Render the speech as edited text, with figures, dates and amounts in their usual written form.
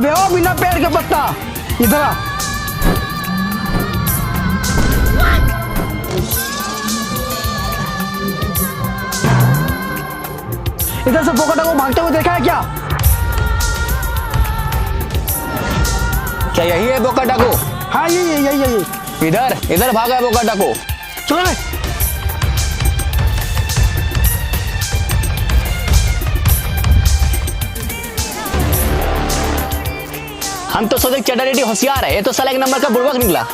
बे ओ बिना पेड़ के पत्ता, इधर आ। इधर से बोका डाकू भागते हुए देखा है क्या? क्या यही है बोका डाकू? हाँ यही। इधर इधर भागा है बोका डाकू। चलो रे। हम तो सोचे चड्डा रेडी होशियार है, ये तो साला एक नंबर का बुड़बक निकला।